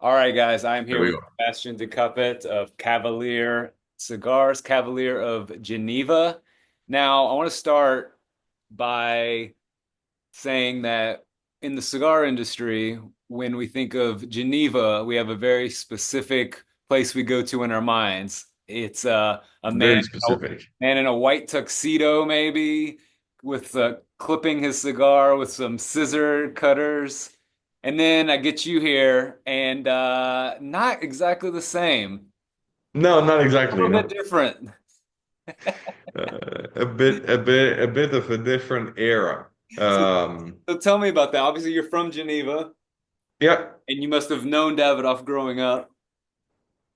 All right, guys, I'm There here we with go. Sebastien Decoppet of Cavalier Cigars, Cavalier of Geneva. Now, I want to start by saying that in the cigar industry, when we think of Geneva, we have a very specific place we go to in our minds. It's a Very specific. man in a white tuxedo, maybe, with clipping his cigar with some scissor cutters. And then I get you here, and not exactly the same. No, not A exactly. little bit No, different. a bit of a different era. So, Um, so tell me about that. Obviously, you're from Geneva, yeah, and you must have known Davidoff growing up.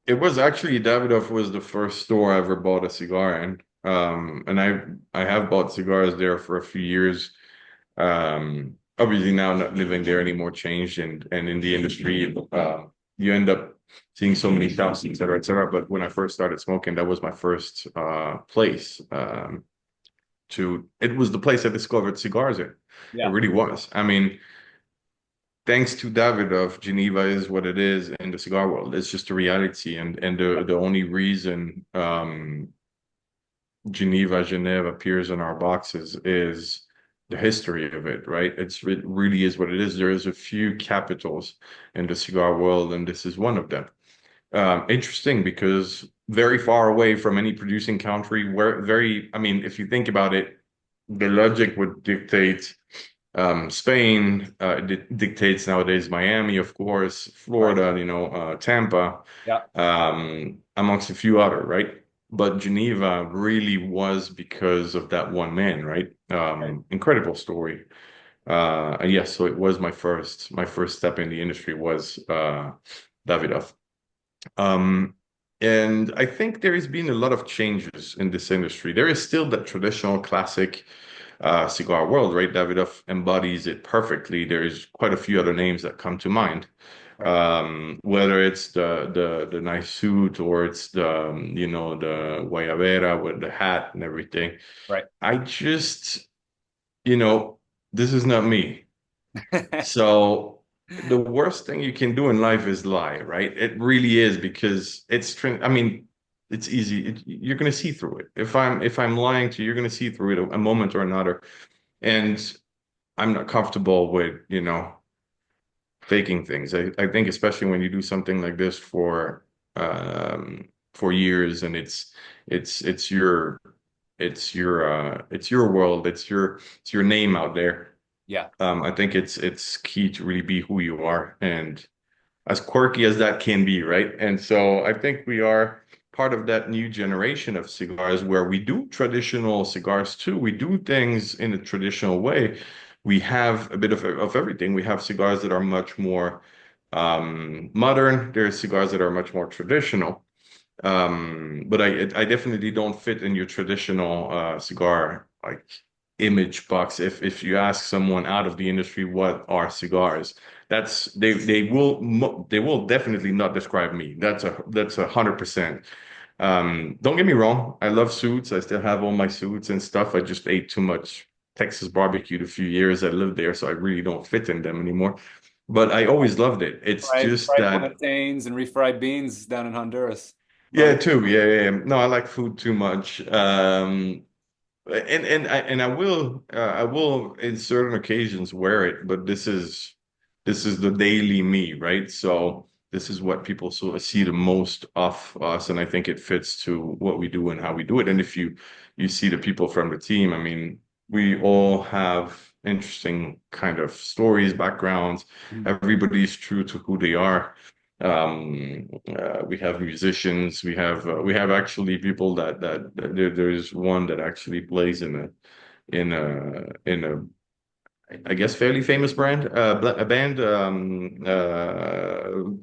it was actually Davidoff was the first store I ever bought a cigar in. And I have bought cigars there for a few years. Obviously now not living there anymore, changed and in the industry, you end up seeing so many shops, et cetera, et cetera. But when I first started smoking, that was my first place. It was the place I discovered cigars in. It Yeah. really was. I mean, thanks to Davidoff, Geneva is what it is in the cigar world. It's just a reality, and the only reason Geneva appears in our boxes is the history of it, right? It really is what it is. There is a few capitals in the cigar world, and this is one of them. Interesting because very far away from any producing country, I mean, if you think about it, the logic would dictate Spain, dictates nowadays Miami, of course, Right. Florida, Tampa, Yeah. amongst a few other, right? But Geneva really was because of that one man, right? Right. Incredible story. And yes, so it was my first step in the industry was Davidoff. Um, and I think there has been a lot of changes in this industry. There is still that traditional classic cigar world, right? Davidoff embodies it perfectly. There's quite a few other names that come to mind. Right. Whether it's the nice suit or it's the guayabera with the hat and everything. Right. I just, you know, this is not me. So the worst thing you can do in life is lie, right? It really is because I mean, it's easy. You're going to see through it. If I'm lying to you, you're going to see through it a moment or another. And I'm not comfortable with, faking things. I think especially when you do something like this for years and it's your world, it's your name out there. Yeah. I think it's key to really be who you are and as quirky as that can be, right? And so I think we are part of that new generation of cigars where we do traditional cigars too. We do things in a traditional way. We have a bit of everything. We have cigars that are much more modern. There's cigars that are much more traditional. But I definitely don't fit in your traditional cigar like image box. If you ask someone out of the industry what are cigars, they will definitely not describe me. That's 100%. Don't get me wrong, I love suits. I still have all my suits and stuff. I just ate too much Texas barbecue a few years I lived there, so I really don't fit in them anymore. But I always loved it. It's just Fried that. plantains and refried beans down in Honduras. Love Yeah, it. too. Yeah, yeah, yeah. No, I like food too much. And I will in certain occasions wear it, but this is the daily me, right? So this is what people sort of see the most of us, and I think it fits to what we do and how we do it. And if you see the people from the team, I mean, we all have interesting kind of stories, backgrounds. Mhm. Everybody's true to who they are. We have musicians. We have actually people that there's one that actually plays in a I guess fairly famous a band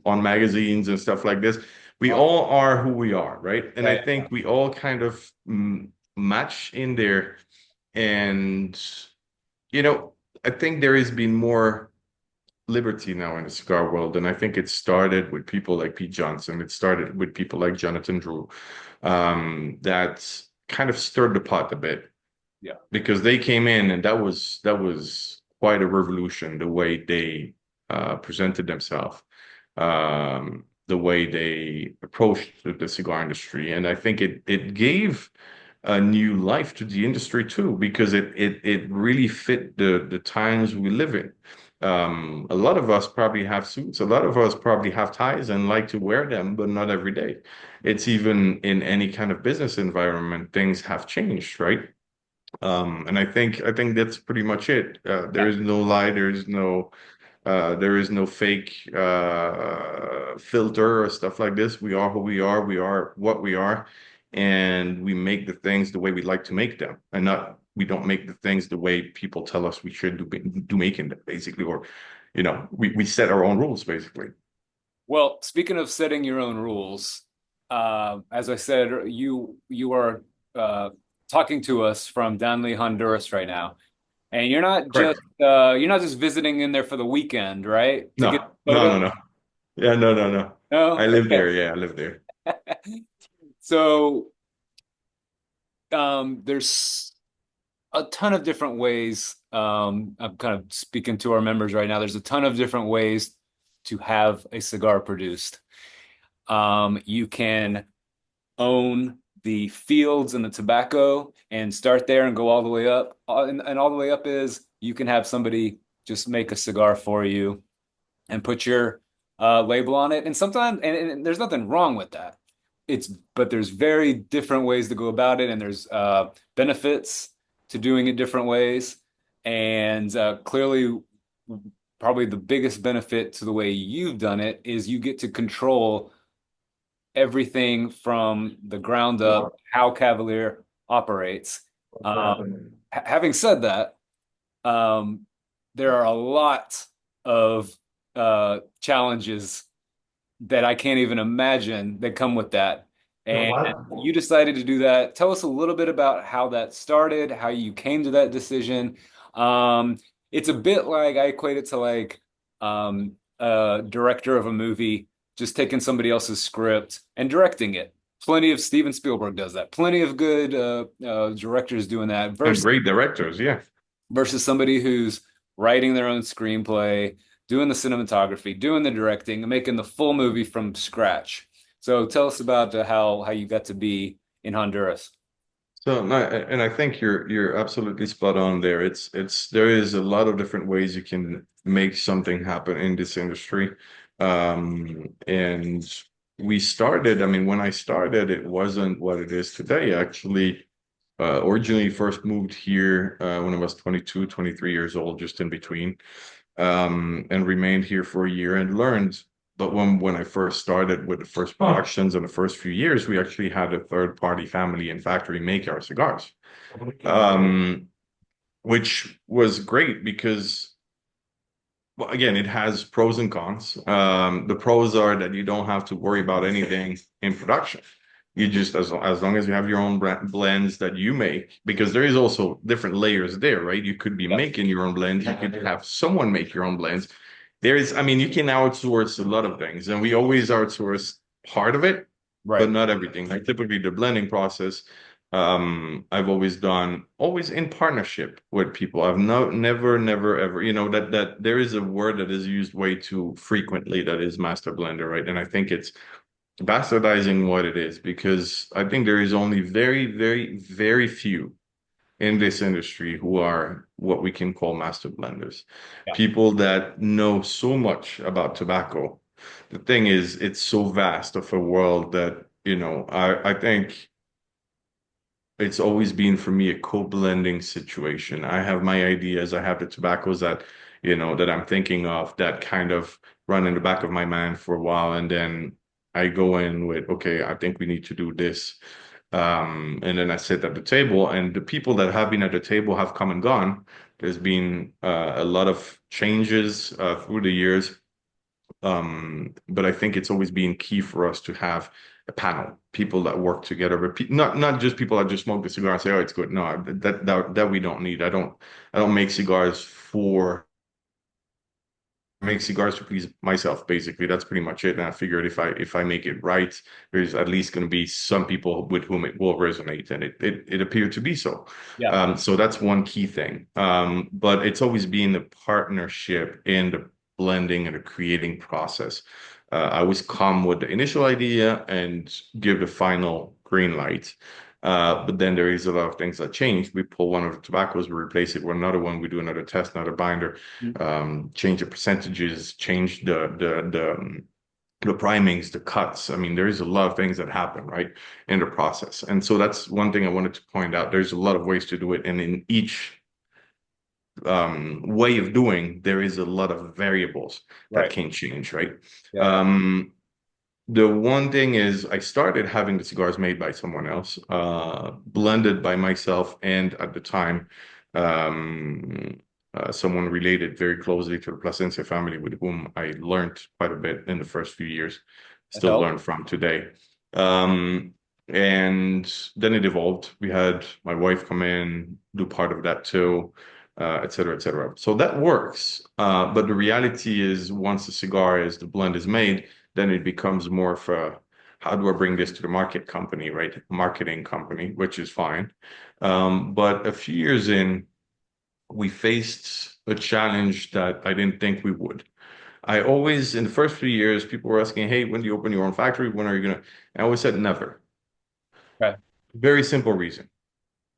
on magazines and stuff like this. We Awesome. all are who we are, right? And Yeah, I yeah, think we all kind of match in there. And I think there has been more liberty now in the cigar world. And I think it started with people like Pete Johnson. It started with people like Jonathan Drew, that kind of stirred the pot a bit yeah. because they came in and that was quite a revolution the way they presented themselves. the way they approached the cigar industry. And I think it gave a new life to the industry too, because it really fit the times we live in. A lot of us probably have suits, a lot of us probably have ties and like to wear them, but not every day. It's even in any kind of business environment, things have changed, right? And I think that's pretty much it. There Yeah. is no lie, there is no fake filter or stuff like this. We are who we are. We are what we are, and we make the things the way we like to make them, and not we don't make the things the way people tell us we should do making them, basically, or we set our own rules, basically. Well, speaking of setting your own rules, as I said, you are talking to us from Danlí, Honduras right now, and Correct. you're not just visiting in there for the weekend, right? To get No, no, photos? no, no. Yeah, no, no, no. I No? live there. Yeah, I live there. So there's a ton of different ways. I'm kind of speaking to our members right now. There's a ton of different ways to have a cigar produced. You can own the fields and the tobacco and start there and go all the way up. And all the way up is you can have somebody just make a cigar for you and put your label on it. And sometimes, and there's nothing wrong with that. But there's very different ways to go about it, and there's benefits to doing it different ways. And clearly, probably the biggest benefit to the way you've done it is you get to control everything from the ground up, how Cavalier operates. Having said that, um, there are a lot of challenges that I can't even imagine that come with that. And you decided to do that. Tell us a little bit about how that started, how you came to that decision. Um, it's a bit like I equate it to like a director of a movie just taking somebody else's script and directing it. Plenty of Steven Spielberg does that. Plenty of good directors doing that And versus great directors. Yeah. somebody who's writing their own screenplay, doing the cinematography, doing the directing, and making the full movie from scratch. So tell us about how you got to be in Honduras. So, no, and I think you're absolutely spot on there. There is a lot of different ways you can make something happen in this industry. And we started, I mean, when I started, it wasn't what it is today. Actually, originally first moved here when I was 22, 23 years old, just in between, and remained here for a year and learned. But when I first started with the first productions in the first few years, we actually had a third party family and factory make our cigars, um, which was great because, well, again, it has pros and cons. The pros are that you don't have to worry about anything in production. You just, as long as you have your own blends that you make, because there is also different layers there, right? You could be Yeah, making your own blends. You could have someone make your own blends. There is, I mean, you can outsource a lot of things, and we always outsource part of it, but right. not everything. Like typically the blending process, I've always done always in partnership with people. I've never ever, that there is a word that is used way too frequently that is master blender, right? And I think it's bastardizing what it is because I think there is only very few in this industry who are what we can call master blenders, Yeah, people that know so much about tobacco. The thing is, it's so vast of a world that, I think it's always been for me a co-blending situation. I have my ideas, I have the tobaccos that I'm thinking of that kind of run in the back of my mind for a while, and then I go in with, okay, I think we need to do this. And then I sit at the table, and the people that have been at the table have come and gone. There's been a lot of changes through the years. But I think it's always been key for us to have a panel, people that work together, but not just people that just smoke the cigar and say, "Oh, it's good." No, that we don't need. I don't make cigars for I make cigars to please myself. Basically, that's pretty much it. And I figured if I make it right, there's at least going to be some people with whom it will resonate, and it appeared to be so. yeah, So that's one key thing. But it's always been the partnership in the blending and the creating process. I always come with the initial idea and give the final green light. But then there is a lot of things that change. We pull one of the tobaccos, we replace it with another one, we do another test, another binder, change the percentages, change the primings, the cuts. I mean, there is a lot of things that happen, right, in the process. And so that's one thing I wanted to point out. There's a lot of ways to do it, and in each way of doing, there is a lot of variables that Right. can change, right? Yeah. Um, the one thing is I started having the cigars made by someone else, blended by myself, and at the time, um, someone related very closely to the Plasencia family with whom I learned quite a bit in the first few years, That still helped. learn from today. Um, and then it evolved. We had my wife come in, do part of that too, et cetera, et cetera. So that works. But the reality is once the blend is made, then it becomes more of a how do I bring this to the market company, right? Marketing company, which is fine. But a few years in, we faced a challenge that I didn't think we would. I always, in the first few years, people were asking, hey, when do you open your own factory? When are you gonna? I always said never. Okay. Very simple reason.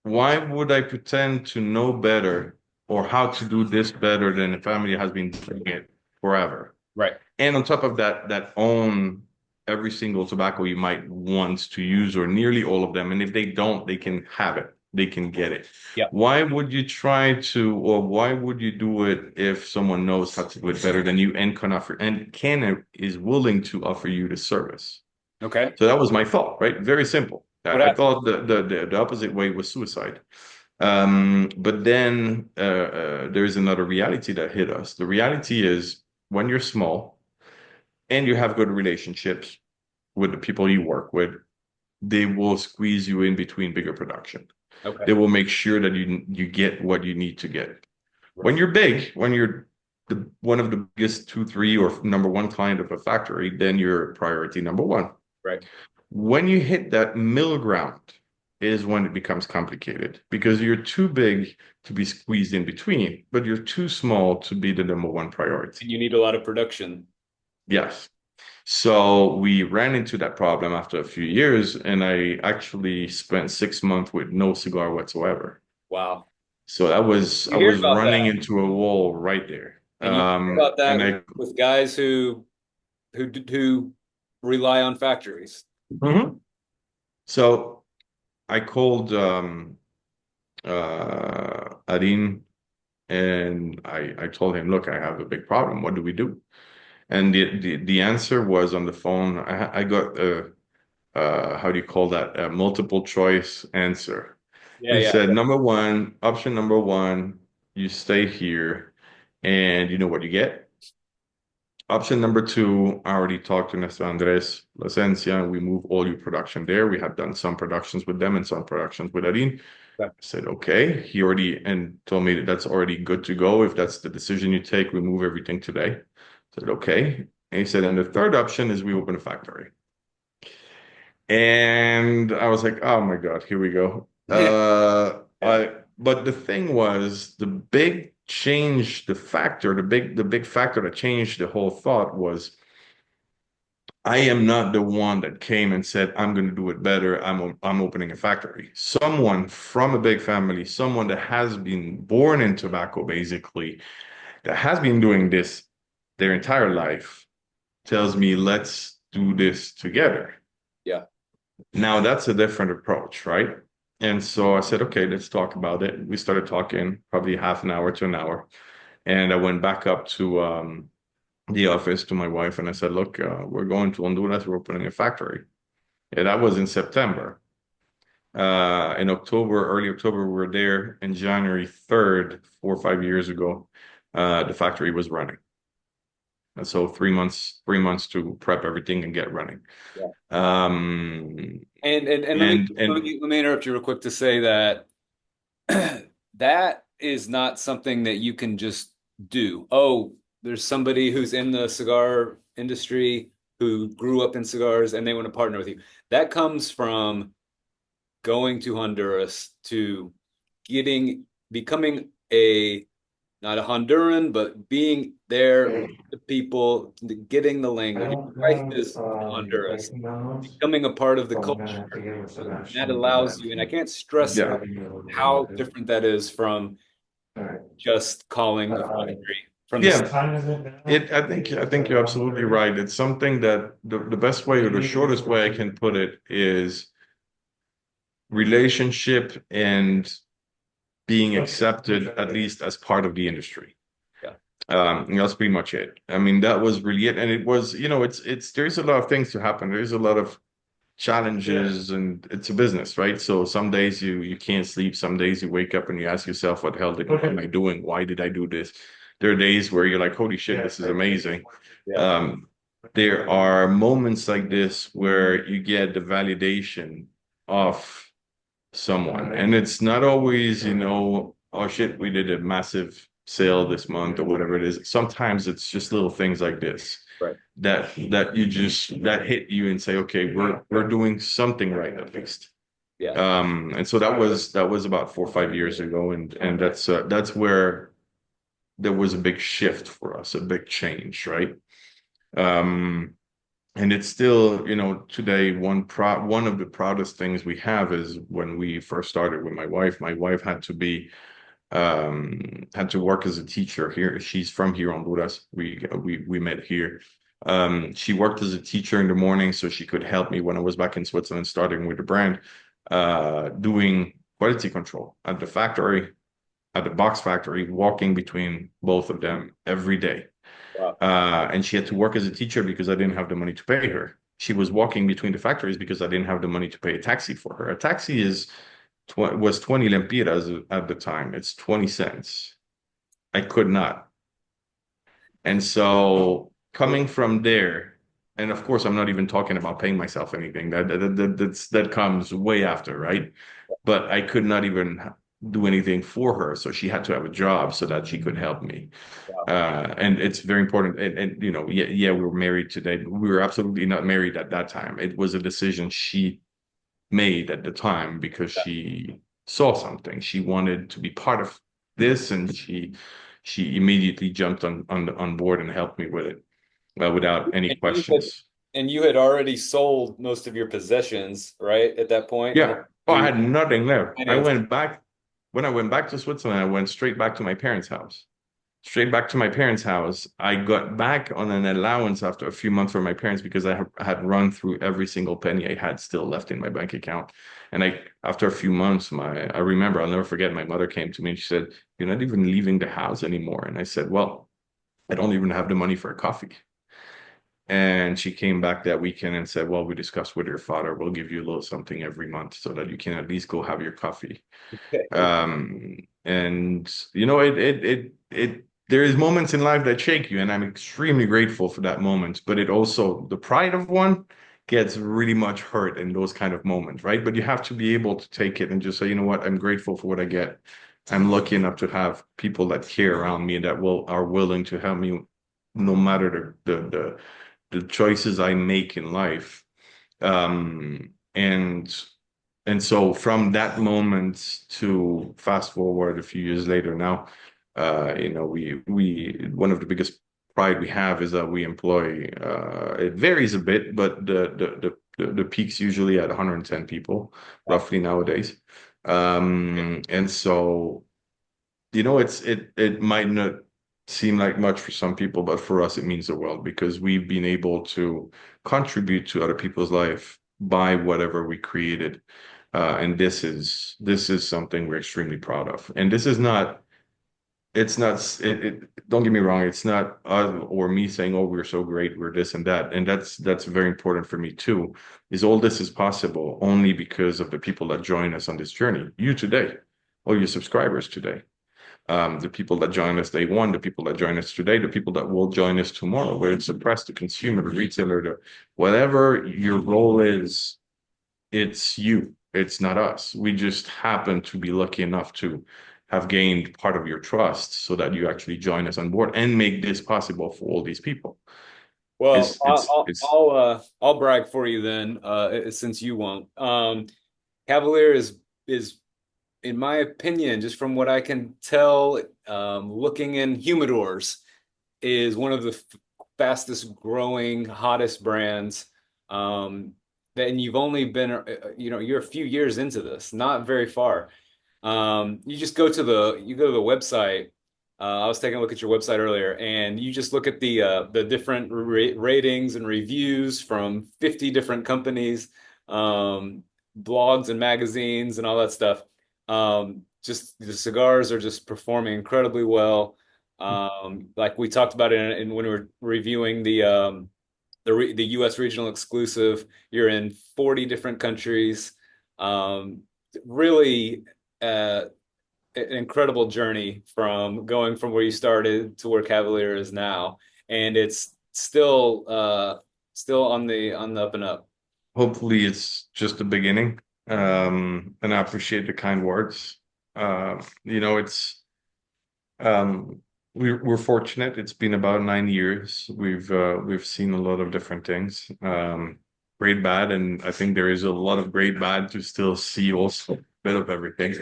Why would I pretend to know better or how to do this better than the family has been doing it forever? Right. And on top of that, that own every single tobacco you might want to use, or nearly all of them. And if they don't, they can have it. They can get it. Yeah. Why would you try to, or why would you do it if someone knows how to do it better than you and can offer, and can is willing to offer you the service? Okay. So that was my thought, right? Very simple. What I happened? thought the opposite way was suicide. But then there's another reality that hit us. The reality is when you're small and you have good relationships with the people you work with, they will squeeze you in between bigger production. Okay. They will make sure that you get what you need to get. Right. When you're big, when you're one of the biggest two, three, or number one client of a factory, then you're priority number one. Right. When you hit that middle ground is when it becomes complicated because you're too big to be squeezed in between, but you're too small to be the number one priority. And you need a lot of production. Yes. So we ran into that problem after a few years, and I actually spent 6 months with no cigar whatsoever. Wow. So that was I You hear was about running that, into a wall right there. and you hear about And that I with guys who rely on factories. Mhm. So I called Adin, and I told him, look, I have a big problem. What do we do? And the answer was on the phone. I got a how do you call that? A multiple choice answer. Yeah. He Yeah. said, number one, option number one, you stay here and you know what you get. Option number two, I already talked to Mr. Andres Plasencia. We move all your production there. We have done some productions with them and some productions with Arin. Yeah. I said, okay. He already and told me that that's already good to go. If that's the decision you take, we move everything today. I said, okay. And he said, and the third option is we open a factory. And I was like, oh my God, here we go. Yeah. Yeah. But the thing was the big change, the big factor that changed the whole thought was I am not the one that came and said, I'm going to do it better. I'm opening a factory. Someone from a big family, someone that has been born in tobacco, basically, that has been doing this their entire life, tells me, let's do this together. Yeah. Now that's a different approach, right? And so I said, okay, let's talk about it. We started talking probably half an hour to an hour. And I went back up to the office to my wife and I said, look, we're going to Honduras. We're opening a factory. Yeah, that was in September. In October, early October, we were there. In January 3rd, 4 or 5 years ago, the factory was running. And so 3 months to prep everything and get running. Yeah. Um, And let me let and me let me interrupt you real quick to say that that is not something that you can just do. Oh, there's somebody who's in the cigar industry who grew up in cigars and they want to partner with you. That comes from going to Honduras to becoming a not a Honduran, but being there with the people, getting the language. My wife is from Honduras, becoming a part of the culture that allows you, and I can't stress Yeah. enough how different that is from just calling a factory from the. Yeah. I think you're absolutely right. It's something that the best way or the shortest way I can put it is relationship and being accepted at least as part of the industry. Yeah, And that's pretty much it. I mean, that was really it. And it was, it's there's a lot of things to happen. There's a lot of challenges and it's a business, right? So some days you can't sleep, some days you wake up and you ask yourself, what the hell am I doing? Why did I do this? There are days where you're like, holy shit, this is amazing. yeah, Um, there are moments like this where you get the validation of someone. And it's not always, oh shit, we did a massive sale this month or whatever it is. Sometimes it's just little things like this right. that hit you and say, okay, we're doing something right at least. Yeah. And so that was about 4 or 5 years ago, and that's where there was a big shift for us, a big change, right? Um, and it's still, today one of the proudest things we have is when we first started with my wife. My wife had to work as a teacher here. She's from here, Honduras. We met here. She worked as a teacher in the morning so she could help me when I was back in Switzerland, starting with the brand, doing quality control at the factory, at the box factory, walking between both of them every day. Wow. And she had to work as a teacher because I didn't have the money to pay her. She was walking between the factories because I didn't have the money to pay a taxi for her. A taxi was 20 lempiras at the time. It's 20 cents. I could not. And so coming from there, and of course, I'm not even talking about paying myself anything. That comes way after, right? But I could not even do anything for her. So she had to have a job so that she could help me. Wow. And it's very important. And yeah, we were married today. We were absolutely not married at that time. It was a decision she made at the time because she saw something. She wanted to be part of this, and she immediately jumped on board and helped me with it without any And you had questions. and you had already sold most of your possessions, right, at that point, and then Yeah. Oh, I do had nothing left. I finance. went back when I went back to Switzerland. I went straight back to my parents' house. Straight back to my parents' house. I got back on an allowance after a few months from my parents because I had run through every single penny I had still left in my bank account. And after a few months, I remember, I'll never forget, my mother came to me and she said, "You're not even leaving the house anymore." And I said, "Well, I don't even have the money for a coffee." And she came back that weekend and said, "Well, we discussed with your father. We'll give you a little something every month so that you can at least go have your coffee." And there is moments in life that shake you, and I'm extremely grateful for that moment. But it also, the pride of one gets really much hurt in those kind of moments, right? But you have to be able to take it and just say, you know what, I'm grateful for what I get. I'm lucky enough to have people that care around me that are willing to help me no matter the choices I make in life. And so from that moment to fast forward a few years later now, we one of the biggest pride we have is that we employ, it varies a bit, but the peak's usually at 110 people roughly nowadays. And so it might not seem like much for some people, but for us, it means the world because we've been able to contribute to other people's life by whatever we created. And this is something we're extremely proud of. And this is not, it's not, don't get me wrong, it's not us or me saying, oh, we're so great, we're this and that. And that's very important for me too, is all this is possible only because of the people that join us on this journey. You today, all your subscribers today, the people that join us day one, the people that join us today, the people that will join us tomorrow, whether it's the press, the consumer, the retailer, whatever your role is, it's you. It's not us. We just happen to be lucky enough to have gained part of your trust so that you actually join us on board and make this possible for all these people. Well, It's it's it's I'll brag for you then, since you won't. Cavalier is in my opinion, just from what I can tell, looking in humidors, is one of the fastest growing, hottest brands. Um, and you've only been, you're a few years into this, not very far. You just go to the website. I was taking a look at your website earlier, and you just look at the different ratings and reviews from 50 different companies, blogs and magazines and all that stuff. Just the cigars are just performing incredibly well. Like we talked about in when we were reviewing the U.S. regional exclusive, you're in 40 different countries. Really, uh, an incredible journey from going from where you started to where Cavalier is now, and it's still on the up and up. Hopefully, it's just the beginning. And I appreciate the kind words. It's um, we're fortunate. It's been about 9 years. We've seen a lot of different things, great, bad, and I think there is a lot of great bad to still see also, a bit of everything.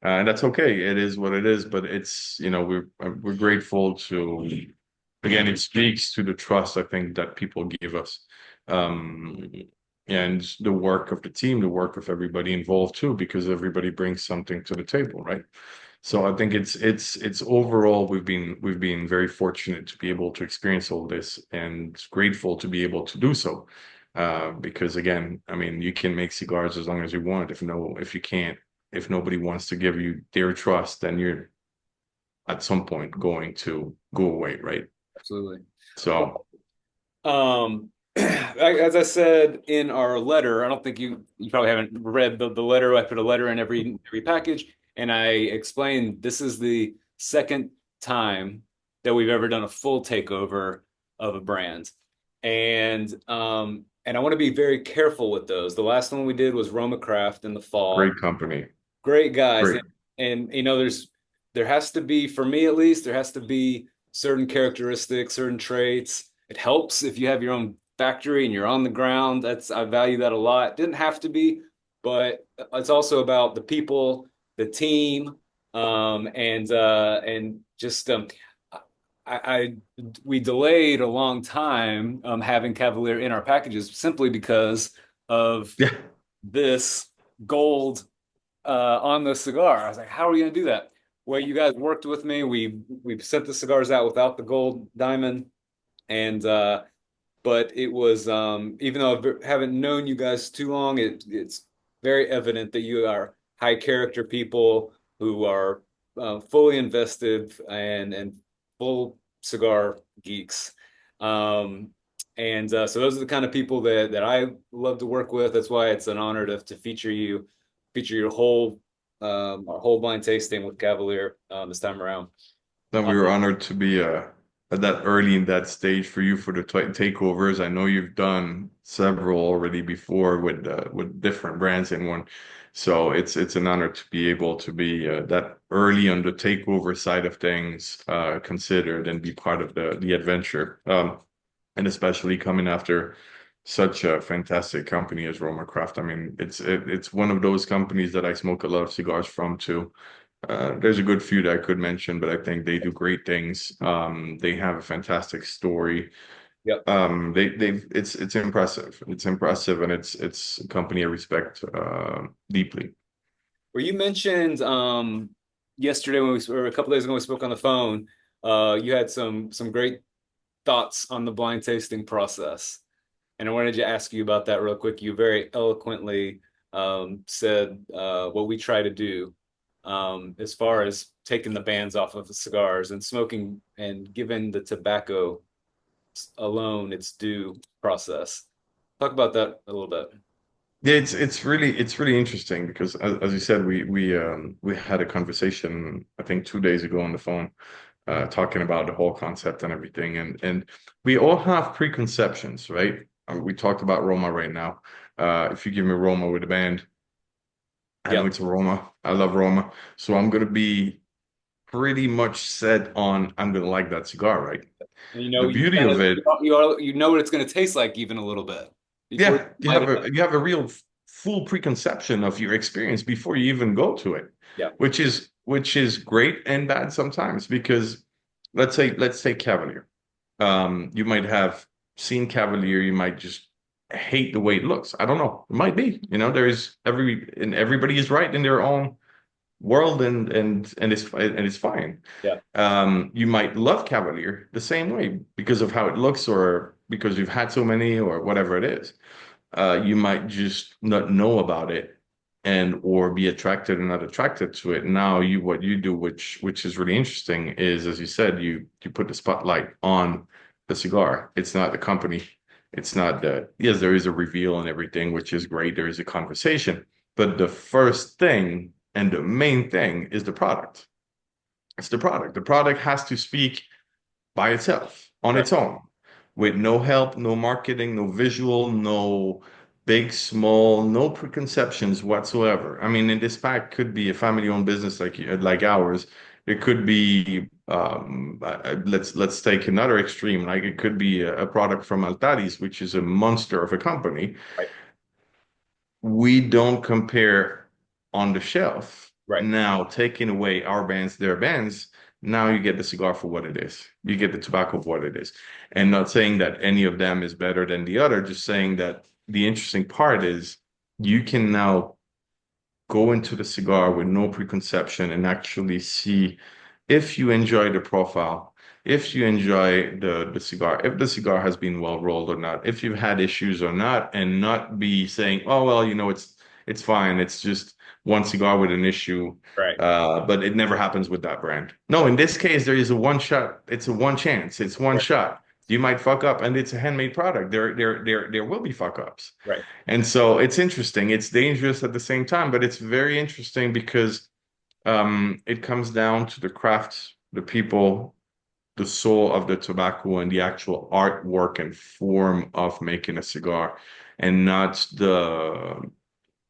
And that's okay. It is what it is. But it's, we're grateful to, again, it speaks to the trust I think that people give us. Um, and the work of the team, the work of everybody involved too, because everybody brings something to the table, right? So I think it's overall we've been very fortunate to be able to experience all this and grateful to be able to do so. Because again, I mean, you can make cigars as long as you want. If you can't, if nobody wants to give you their trust, then you're at some point going to go away, right? Absolutely. So Um, as I said in our letter, I don't think you probably haven't read the letter. I put a letter in every package, and I explained this is the second time that we've ever done a full takeover of a brand, and I want to be very careful with those. The last one we did was Roma Craft in the great fall. company, Great guys, great. and there has to be, for me at least, there has to be certain characteristics, certain traits. It helps if you have your own factory and you're on the ground. I value that a lot. Didn't have to be, but it's also about the people, the team, and just I we delayed a long time having Cavalier in our packages simply because of Yeah, this gold on the cigar. I was like, how are we going to do that? Well, you guys worked with me. We sent the cigars out without the gold diamond, and but it was even though I haven't known you guys too long, it's very evident that you are high character people who are fully invested and full cigar geeks. Um, and so those are the kind of people that I love to work with. That's why it's an honor to feature your whole our whole blind tasting with Cavalier this time around. then we were honored to be at that early in that stage for you for the takeovers. I know you've done several already before with different brands in one, so it's an honor to be able to be that early on the takeover side of things considered and be part of the adventure. And especially coming after such a fantastic company as Roma Craft. I mean, it's one of those companies that I smoke a lot of cigars from too. There's a good few that I could mention, but I think they do great things. They have a fantastic story. Yep. It's impressive. It's impressive, and it's a company I respect deeply. Well, you mentioned yesterday or a couple days ago when we spoke on the phone, you had some great thoughts on the blind tasting process, and I wanted to ask you about that real quick. You very eloquently said what we try to do as far as taking the bands off of the cigars and smoking and giving the tobacco alone its due process. Talk about that a little bit. Yeah, it's really interesting because as you said, we had a conversation I think 2 days ago on the phone, talking about the whole concept and everything, and we all have preconceptions, right? We talked about Roma right now. If you give me Roma with a band, I know Yep. it's a Roma. I love Roma, so I'm gonna be pretty much set on I'm gonna like that cigar, right? And you The know, you beauty kind of of it, you know what it's going to taste like even a little bit before you yeah, light it up. you have a real full preconception of your experience before you even go to it, Yeah. which is great and bad sometimes because let's say Cavalier. You might have seen Cavalier, you might just hate the way it looks. I don't know. It might be. There's everybody is right in their own world, and it's fine. Yeah. You might love Cavalier the same way because of how it looks, or because you've had so many, or whatever it is. You might just not know about it, and or be attracted or not attracted to it. Now what you do, which is really interesting, is, as you said, you put the spotlight on the cigar. It's not the company. It's not the Yes, there is a reveal and everything, which is great. There is a conversation, but the first thing and the main thing is the product. It's the product. The product has to speak by itself, on Right. its own, with no help, no marketing, no visual, no big, small, no preconceptions whatsoever. I mean, in this pack could be a family-owned business like ours. It could be let's take another extreme. Like, it could be a product from Altaris, which is a monster of a company. Right. We don't compare on the shelf. Right. Now, taking away our bands, their bands, now you get the cigar for what it is. You get the tobacco for what it is. And not saying that any of them is better than the other, just saying that the interesting part is you can now go into the cigar with no preconception and actually see if you enjoy the profile, if you enjoy the cigar, if the cigar has been well rolled or not, if you've had issues or not, and not be saying, oh well, it's fine. It's just one cigar with an issue. Right. But it never happens with that brand. No, in this case, there is a one shot, it's a one chance, it's one Right. shot. You might fuck up, and it's a handmade product. There will be fuck ups. Right. And so it's interesting. It's dangerous at the same time, but it's very interesting because it comes down to the craft, the people, the soul of the tobacco, and the actual artwork and form of making a cigar, and not the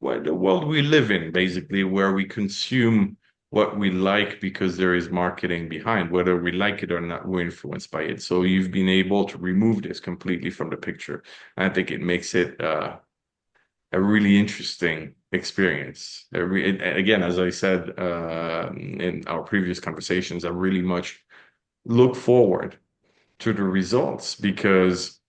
world we live in, basically, where we consume what we like because there is marketing behind. Whether we like it or not, we're influenced by it. So you've been able to remove this completely from the picture. I think it makes it a really interesting experience. Again, as I said in our previous conversations, I really much look forward to the results because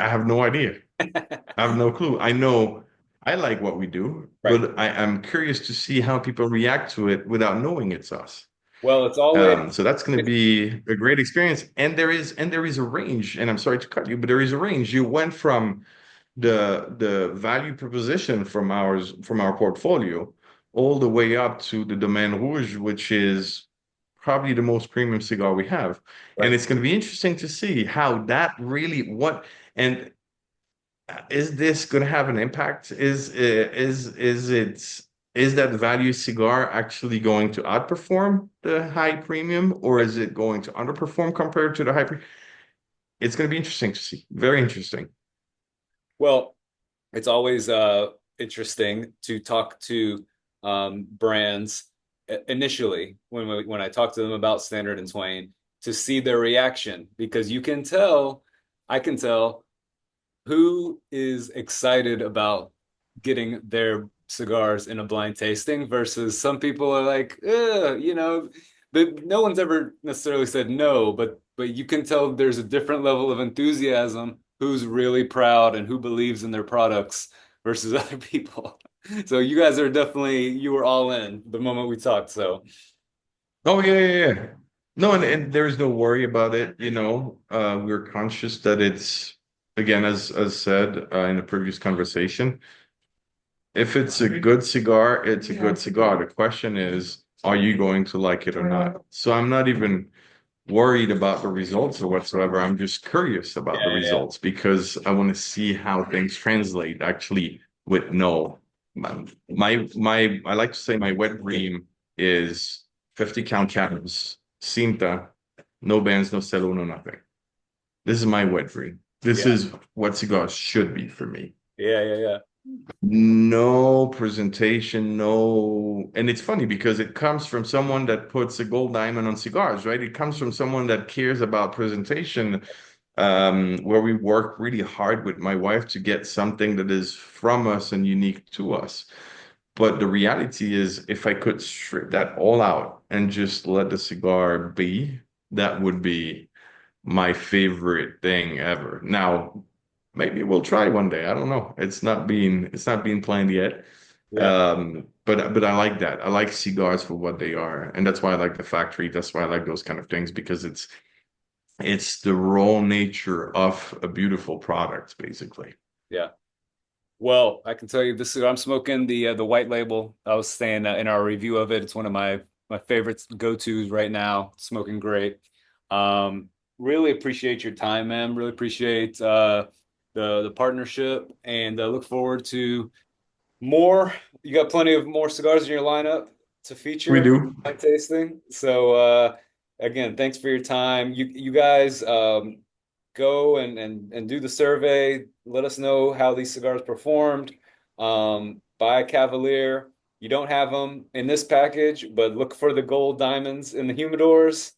I have no idea. I have no clue. I know I like what we do, Right. but I am curious to see how people react to it without knowing it's us. Well, it's always So that's going to be a great experience. And there is a range, and I'm sorry to cut you, but there is a range. You went from the value proposition from our portfolio all the way up to the Domaine Rouge, which is probably the most premium cigar we have. And right. it's going to be interesting to see how that really what and is this going to have an impact? Is that value cigar actually going to outperform the high premium, or Right. is it going to underperform compared to the high premium? It's going to be interesting to see. Very interesting. Well, it's always interesting to talk to brands initially when I talk to them about Standard and Swain to see their reaction because you can tell, I can tell who is excited about getting their cigars in a blind tasting versus some people are like, no one's ever necessarily said no, but you can tell there's a different level of enthusiasm who's really proud and who believes in their products versus other people. So you guys are definitely you were all in the moment we talked. So Oh yeah, yeah, yeah. No, and there's no worry about it. We're conscious that it's, again, as said in the previous conversation, if it's a good cigar, it's a good cigar. The question is, are you going to like it or not? So I'm not even worried about the results or whatsoever. I'm just curious yeah, about the yeah, results because I want to see how things translate actually with no. I like to say my wet dream is 50 count cabs, Cinta, no bands, no cello, no nothing. This is my wet dream. This yeah, is what cigars should be for me. yeah, yeah, yeah. No presentation, no. And it's funny because it comes from someone that puts a gold diamond on cigars, right? It comes from someone that cares about presentation. where we work really hard with my wife to get something that is from us and unique to us. But the reality is, if I could strip that all out and just let the cigar be, that would be my favorite thing ever. Now, maybe we'll try one day. I don't know. It's not being planned yet. Yeah. But I like that. I like cigars for what they are, and that's why I like the factory. That's why I like those kind of things because it's the raw nature of a beautiful product, basically. Yeah. Well, I can tell you this is I'm smoking the white label. I was saying in our review of it, it's one of my favorites go-tos right now. Smoking great. Really appreciate your time, man. Really appreciate the partnership and look forward to more. You got plenty of more cigars in your lineup to We feature do. blind tasting. So again, thanks for your time. You guys go and do the survey. Let us know how these cigars performed. Buy a Cavalier. You don't have them in this package, but look for the gold diamonds in the humidors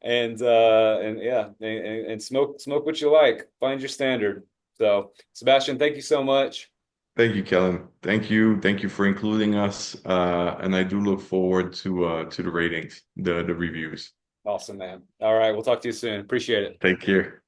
and yeah, and smoke what you like. Find your standard. So, Sebastian, thank you so much. Thank you, Kellen. Thank you. Thank you for including us. And I do look forward to the ratings, the reviews. Awesome, man. All right, we'll talk to you soon. Appreciate it. Take care.